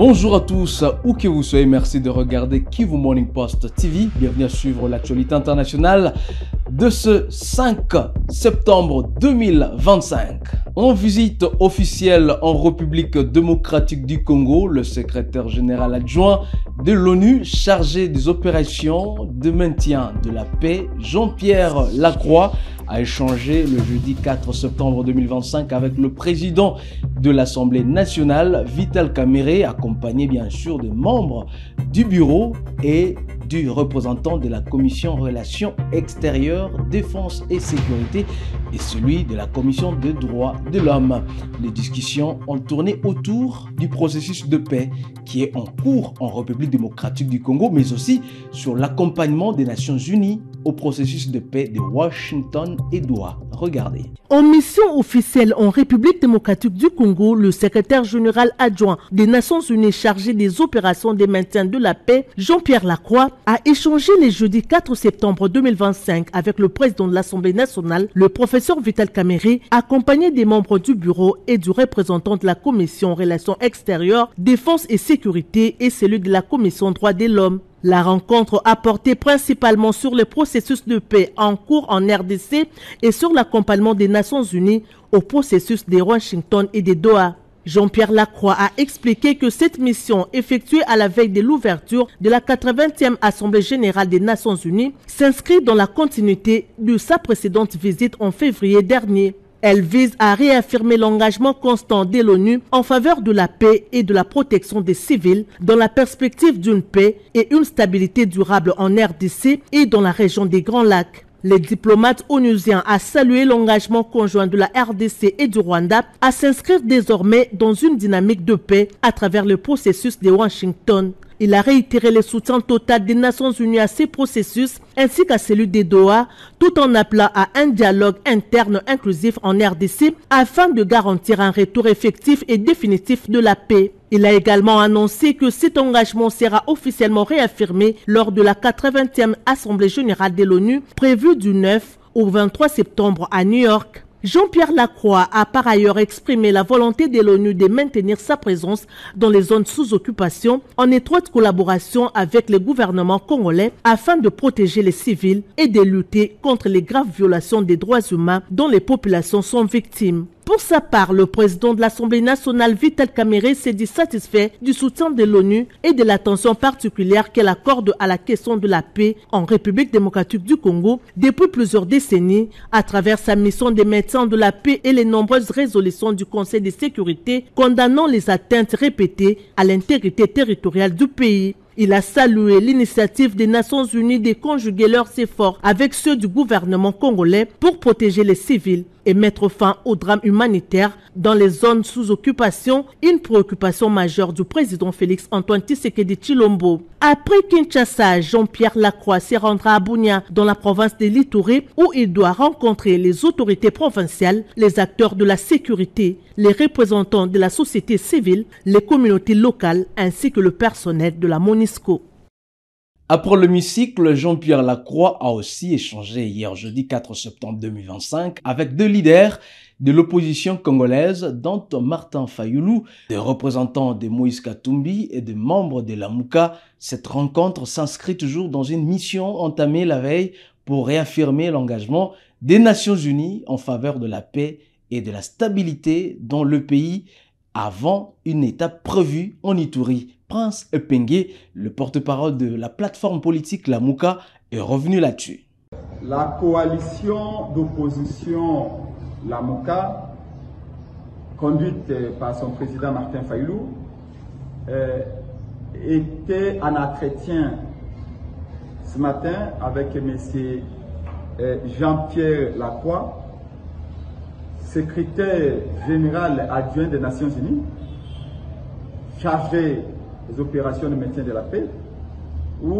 Bonjour à tous, où que vous soyez, merci de regarder Kivu Morning Post TV. Bienvenue à suivre l'actualité internationale de ce 5 septembre 2025. En visite officielle en République démocratique du Congo, le secrétaire général adjoint de l'ONU chargé des opérations de maintien de la paix, Jean-Pierre Lacroix, a échangé le jeudi 4 septembre 2025 avec le président de l'Assemblée nationale, Vital Kamerhe, accompagné bien sûr des membres du bureau et du représentant de la Commission Relations extérieures, Défense et Sécurité et celui de la Commission des droits de l'homme. Les discussions ont tourné autour du processus de paix qui est en cours en République démocratique du Congo, mais aussi sur l'accompagnement des Nations Unies au processus de paix de Washington et Doha. Regardez. En mission officielle en République démocratique du Congo, le secrétaire général adjoint des Nations Unies chargé des opérations de maintien de la paix, Jean-Pierre Lacroix, a échangé le jeudi 4 septembre 2025 avec le président de l'Assemblée nationale, le professeur Vital Kamerhe, accompagné des membres du bureau et du représentant de la Commission Relations extérieures, Défense et Sécurité et celui de la Commission Droits de l'homme. La rencontre a porté principalement sur le processus de paix en cours en RDC et sur l'accompagnement des Nations Unies au processus de Washington et de Doha. Jean-Pierre Lacroix a expliqué que cette mission, effectuée à la veille de l'ouverture de la 80e Assemblée générale des Nations Unies, s'inscrit dans la continuité de sa précédente visite en février dernier. Elle vise à réaffirmer l'engagement constant de l'ONU en faveur de la paix et de la protection des civils dans la perspective d'une paix et une stabilité durable en RDC et dans la région des Grands Lacs. Les diplomates onusiens ont salué l'engagement conjoint de la RDC et du Rwanda à s'inscrire désormais dans une dynamique de paix à travers le processus de Washington. Il a réitéré le soutien total des Nations Unies à ces processus ainsi qu'à celui des Doha, tout en appelant à un dialogue interne inclusif en RDC afin de garantir un retour effectif et définitif de la paix. Il a également annoncé que cet engagement sera officiellement réaffirmé lors de la 80e Assemblée générale de l'ONU prévue du 9 au 23 septembre à New York. Jean-Pierre Lacroix a par ailleurs exprimé la volonté de l'ONU de maintenir sa présence dans les zones sous occupation en étroite collaboration avec le gouvernement congolais afin de protéger les civils et de lutter contre les graves violations des droits humains dont les populations sont victimes. Pour sa part, le président de l'Assemblée nationale, Vital Kamerhe, s'est dit satisfait du soutien de l'ONU et de l'attention particulière qu'elle accorde à la question de la paix en République démocratique du Congo depuis plusieurs décennies à travers sa mission de maintien de la paix et les nombreuses résolutions du Conseil de sécurité condamnant les atteintes répétées à l'intégrité territoriale du pays. Il a salué l'initiative des Nations Unies de conjuguer leurs efforts avec ceux du gouvernement congolais pour protéger les civils et mettre fin aux drames humanitaires dans les zones sous occupation, une préoccupation majeure du président Félix Antoine Tshisekedi Tshilombo. Après Kinshasa, Jean-Pierre Lacroix se rendra à Bunia, dans la province de l'Ituri, où il doit rencontrer les autorités provinciales, les acteurs de la sécurité, les représentants de la société civile, les communautés locales ainsi que le personnel de la MONUSCO. Après l'hémicycle, Jean-Pierre Lacroix a aussi échangé hier jeudi 4 septembre 2025 avec deux leaders de l'opposition congolaise, dont Martin Fayulu, des représentants de Moïse Katumbi et des membres de la MUCA. Cette rencontre s'inscrit toujours dans une mission entamée la veille pour réaffirmer l'engagement des Nations Unies en faveur de la paix et de la stabilité dans le pays avant une étape prévue en Ituri. Prince Epengue, le porte-parole de la plateforme politique La MUCA, est revenu là-dessus. La coalition d'opposition La MUCA, conduite par son président Martin Fayulu, était en entretien ce matin avec M. Jean-Pierre Lacroix, secrétaire général adjoint des Nations Unies, chargé des opérations de maintien de la paix, où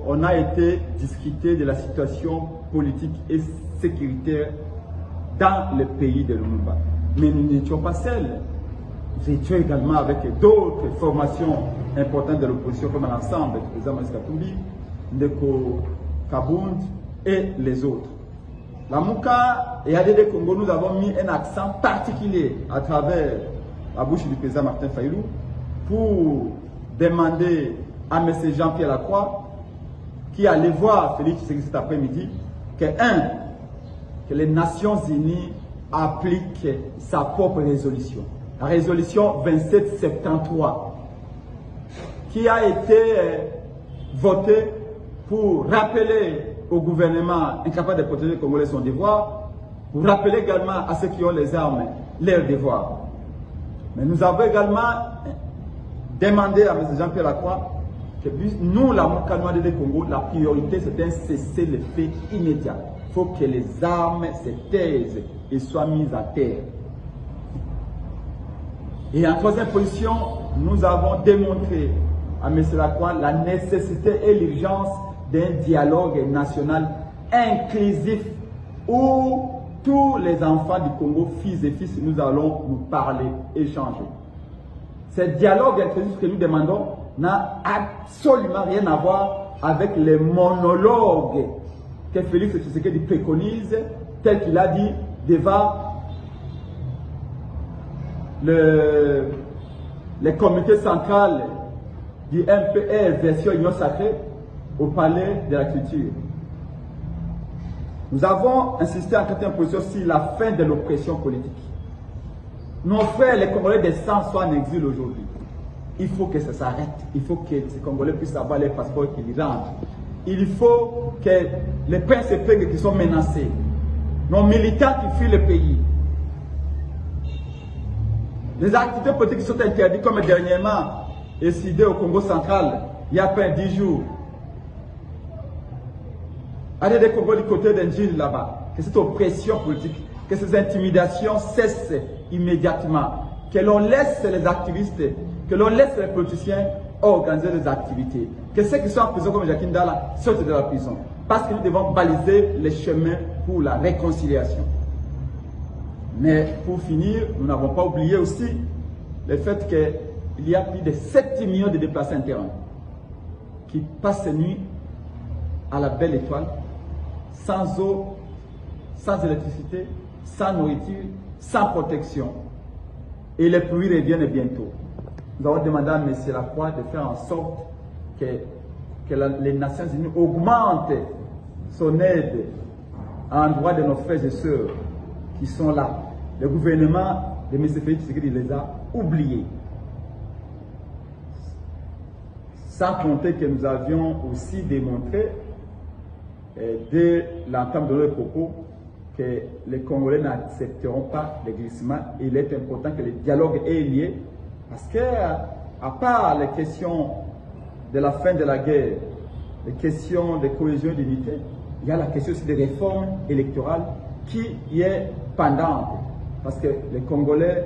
on a été discuté de la situation politique et sécuritaire dans le pays de Lumumba. Mais nous n'étions pas seuls. Nous étions également avec d'autres formations importantes de l'opposition, comme l'ensemble du président Moïse Katumbi, Ndeko Kabound et les autres. La MUCA et ADD Congo, nous avons mis un accent particulier à travers la bouche du président Martin Fayulu pour demander à M. Jean-Pierre Lacroix, qui allait voir Félix Tshisekedi cet après-midi, que les Nations Unies appliquent sa propre résolution. La résolution 2773, qui a été votée pour rappeler au gouvernement incapable de protéger les Congolais son devoir, pour rappeler également à ceux qui ont les armes leur devoir. Mais nous avons également demandé à M. Jean-Pierre Lacroix que nous, la Moukanoua de Congo, la priorité c'est un cessez-le-feu immédiat. Il faut que les armes se taisent et soient mises à terre. Et en troisième position, nous avons démontré à M. Lacroix la nécessité et l'urgence d'un dialogue national inclusif où tous les enfants du Congo, fils et fils, nous allons nous parler, échanger. Ce dialogue inclusif que nous demandons n'a absolument rien à voir avec les monologues que Félix Tshisekedi préconise, tel qu'il a dit devant le comité central du MPR version Union Sacrée au palais de la culture. Nous avons insisté en quatrième position sur la fin de l'oppression politique. Nos frères, les Congolais des sangs, soient en exil aujourd'hui. Il faut que ça s'arrête. Il faut que ces Congolais puissent avoir les passeports qu'ils rentrent. Il faut que les princes et pègres qui sont menacés, nos militants qui fuient le pays, les activités politiques qui sont interdites, comme dernièrement décidé au Congo central, il y a pas 10 jours. Allez des Congos du côté d'Indjil là-bas, que cette oppression politique, que ces intimidations cessent immédiatement, que l'on laisse les activistes, que l'on laisse les politiciens organiser des activités, que ceux qui sont en prison comme Jacques Ndala sortent de la prison, parce que nous devons baliser les chemins pour la réconciliation. Mais pour finir, nous n'avons pas oublié aussi le fait qu'il y a plus de 7 millions de déplacés internes qui passent ces nuits à la belle étoile, sans eau, sans électricité, sans nourriture, sans protection. Et les pluies reviennent bientôt. Nous avons demandé à M. Lacroix de faire en sorte que les Nations Unies augmentent son aide à l'endroit de nos frères et sœurs qui sont là. Le gouvernement de M. Félix Tshisekedi les a oubliés. Sans compter que nous avions aussi démontré dès l'entame de nos propos que les Congolais n'accepteront pas les glissements. Il est important que le dialogue ait lieu parce que, à part les questions de la fin de la guerre, les questions de cohésion et d'unité, il y a la question aussi des réformes électorales qui est pendante. Parce que les Congolais,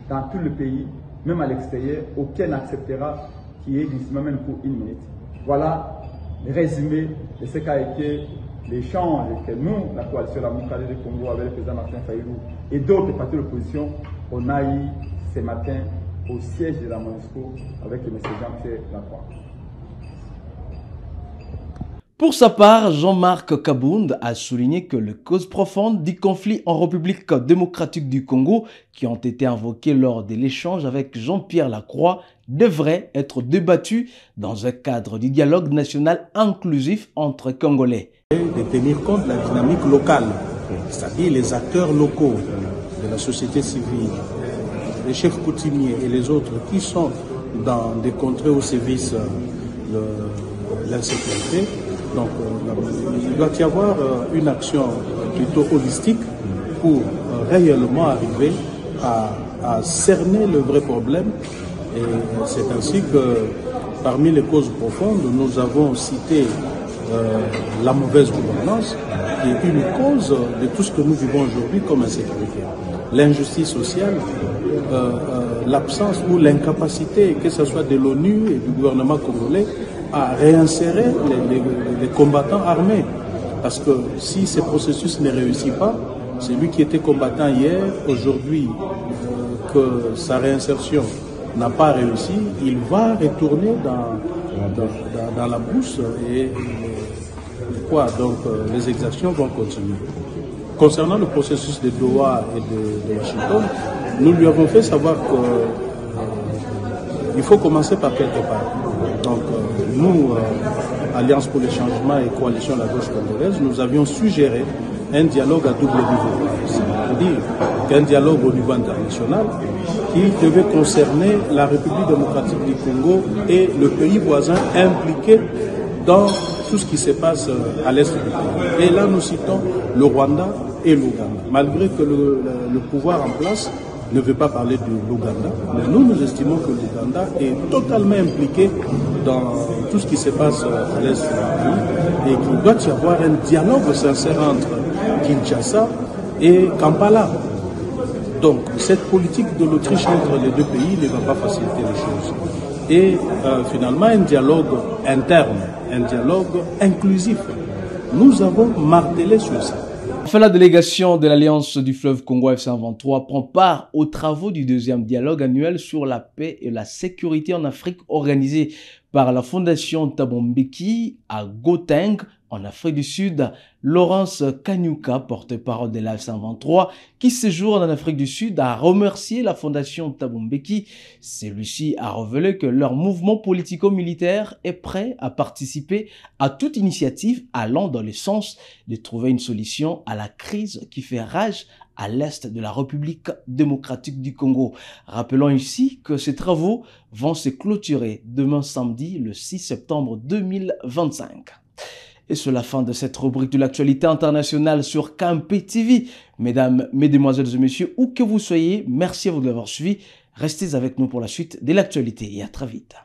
dans tout le pays, même à l'extérieur, aucun n'acceptera qu'il y ait glissement même pour une minute. Voilà le résumé de ce qu'a été l'échange que nous, la coalition La Moukale du Congo, avec le président Martin Fayulu et d'autres partis de l'opposition, on a eu ce matin au siège de la MONUSCO avec M. Jean-Pierre Lacroix. Pour sa part, Jean-Marc Kabound a souligné que les causes profondes du conflit en République démocratique du Congo, qui ont été invoquées lors de l'échange avec Jean-Pierre Lacroix, devraient être débattues dans un cadre du dialogue national inclusif entre Congolais. De tenir compte de la dynamique locale, c'est-à-dire les acteurs locaux de la société civile, les chefs coutumiers et les autres qui sont dans des contrées où sévissent l'insécurité. Donc, il doit y avoir une action plutôt holistique pour réellement arriver à cerner le vrai problème. Et c'est ainsi que, parmi les causes profondes, nous avons cité la mauvaise gouvernance, qui est une cause de tout ce que nous vivons aujourd'hui comme insécurité. L'injustice sociale, l'absence ou l'incapacité, que ce soit de l'ONU et du gouvernement congolais, à réinsérer les combattants armés. Parce que si ce processus ne réussit pas, celui qui était combattant hier, aujourd'hui, que sa réinsertion n'a pas réussi, il va retourner dans la brousse et donc les exactions vont continuer. Concernant le processus de Doha et de Washington, nous lui avons fait savoir que il faut commencer par quelque part. Donc nous, Alliance pour le changement et Coalition de la gauche congolaise, nous avions suggéré un dialogue à double niveau. C'est-à-dire qu'un dialogue au niveau international qui devait concerner la République démocratique du Congo et le pays voisin impliqué dans tout ce qui se passe à l'est du pays. Et là, nous citons le Rwanda et l'Ouganda. Malgré que le pouvoir en place ne veut pas parler de l'Ouganda, mais nous estimons que l'Ouganda est totalement impliqué dans tout ce qui se passe à l'est du pays et qu'il doit y avoir un dialogue sincère entre Kinshasa et Kampala. Donc, cette politique de l'Autriche entre les deux pays ne va pas faciliter les choses. Et finalement, un dialogue interne, un dialogue inclusif. Nous avons martelé sur ça. Enfin, la délégation de l'Alliance du fleuve Congo FC23 prend part aux travaux du deuxième dialogue annuel sur la paix et la sécurité en Afrique organisé par la Fondation Thabo Mbeki à Gauteng, en Afrique du Sud. Laurence Kanyuka, porte-parole de l'AF123, qui séjourne en Afrique du Sud, a remercié la Fondation Thabo Mbeki. Celui-ci a révélé que leur mouvement politico-militaire est prêt à participer à toute initiative allant dans le sens de trouver une solution à la crise qui fait rage à l'est de la République démocratique du Congo. Rappelons ici que ces travaux vont se clôturer demain samedi, le 6 septembre 2025. Et c'est la fin de cette rubrique de l'actualité internationale sur KMP TV. Mesdames, mesdemoiselles et messieurs, où que vous soyez, merci à vous de l'avoir suivi. Restez avec nous pour la suite de l'actualité et à très vite.